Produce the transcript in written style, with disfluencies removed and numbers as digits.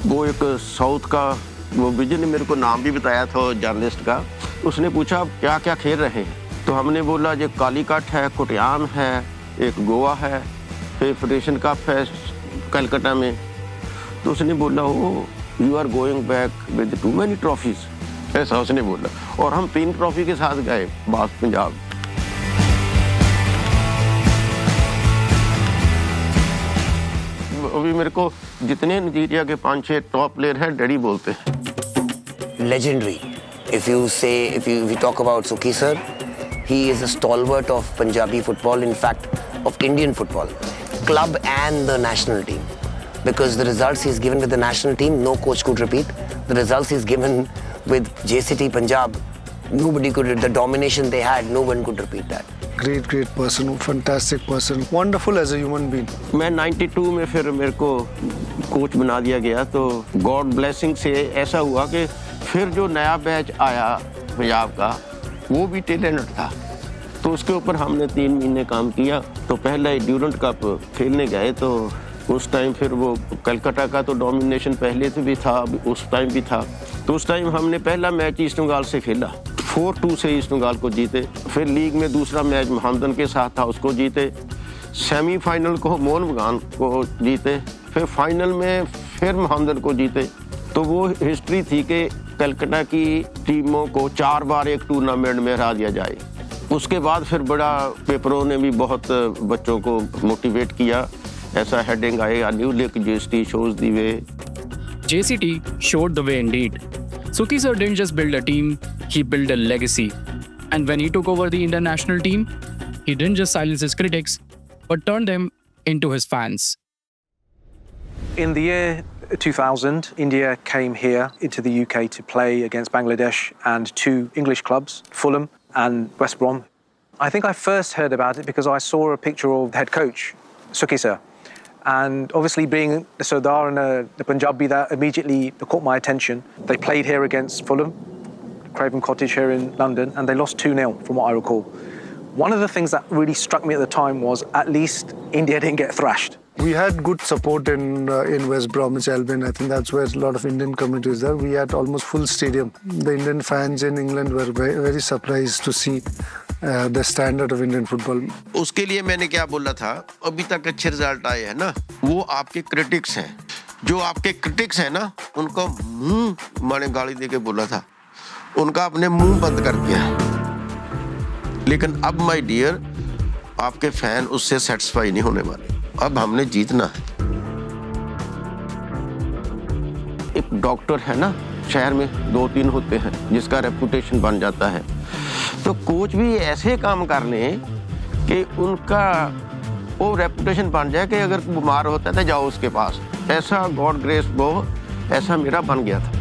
वो एक साउथ का वो विजय ने मेरे को नाम भी बताया था जर्नलिस्ट का। उसने पूछा क्या क्या खेल रहे हैं, तो हमने बोला जो कालीकट है, कोटयाम है, एक गोवा है, फिर फेडरेशन कप है कलकत्ता में। तो उसने बोला oh you are going back with too many trophies, ऐसा उसने बोला। और हम 3 ट्रॉफी के साथ गए बास पंजाब। अभी मेरे को जितने नाइजीरिया के 5-6 टॉप प्लेयर हैं डैडी बोलते हैं। Legendary. If we talk about Sukhi sir, he is a stalwart of Punjabi football, in fact, of Indian football, club and the national team. Because the results he's given with the national team, no coach could repeat. The results he's given with JCT Punjab, nobody could. The domination they had, no one could repeat that. Great person, fantastic person, wonderful as a human being. मैं 92 में फिर मेरे को coach बना दिया गया, तो God blessing से ऐसा हुआ कि फिर जो नया बैच आया पंजाब का वो भी टैलेंटेड था। तो उसके ऊपर हमने 3 महीने काम किया। तो पहले ड्यूरेंट कप खेलने गए, तो उस टाइम फिर वो कलकत्ता का तो डोमिनेशन पहले से भी था, उस टाइम भी था। तो उस टाइम हमने पहला मैच ईस्ट बंगाल से खेला, 4-2 से ईस्ट बंगाल को जीते। फिर लीग में दूसरा मैच मोहम्मदन के साथ था, उसको जीते। सेमीफाइनल को मोहन बगान को जीते। फिर फाइनल में फिर मोहम्मदन को जीते। तो वो हिस्ट्री थी कि कलकत्ता की टीमों को 4 बार एक टूर्नामेंट में हरा दिया जाए। उसके बाद फिर बड़ा पेपरों ने भी बहुत बच्चों को मोटिवेट किया, ऐसा हेडिंग आएगा, न्यू लिक JCT shows the way. JCT showed the way indeed. Sukhi sir didn't just build a team, he built a legacy. And when he took over the Indian national team, he didn't just silence his critics, but turned them into his fans. In the year 2000, India came here into the UK to play against Bangladesh and 2 English clubs, Fulham and West Brom. I think I first heard about it because I saw a picture of the head coach, Sukhi sir. And obviously being the Sardar and the Punjabi, that immediately caught my attention. They played here against Fulham, Craven Cottage here in London, and they lost 2-0 from what I recall. One of the things that really struck me at the time was at least India didn't get thrashed. We had good support in West Bromwich Albion. I think that's where a lot of Indian community is there. We had almost full stadium. The Indian fans in England were very, very surprised to see the standard of Indian football. उसके लिए मैंने क्या बोला था, अभी तक अच्छे result आए हैं ना, वो आपके क्रिटिक्स हैं। जो आपके क्रिटिक्स हैं ना, उनको मुंह मैंने गाली दे के बोला था, उनका अपने मुंह बंद कर दिया। लेकिन अब माय डियर, आपके फैन उससे सेटिस्फाई नहीं होने वाले। अब हमने जीतना है। एक डॉक्टर है ना, शहर में 2-3 होते हैं जिसका रेपुटेशन बन जाता है। तो कोच भी ऐसे काम कर लें कि उनका वो रेपुटेशन बन जाए कि अगर बीमार होता है तो जाओ उसके पास। ऐसा गॉड ग्रेस वो ऐसा मेरा बन गया था।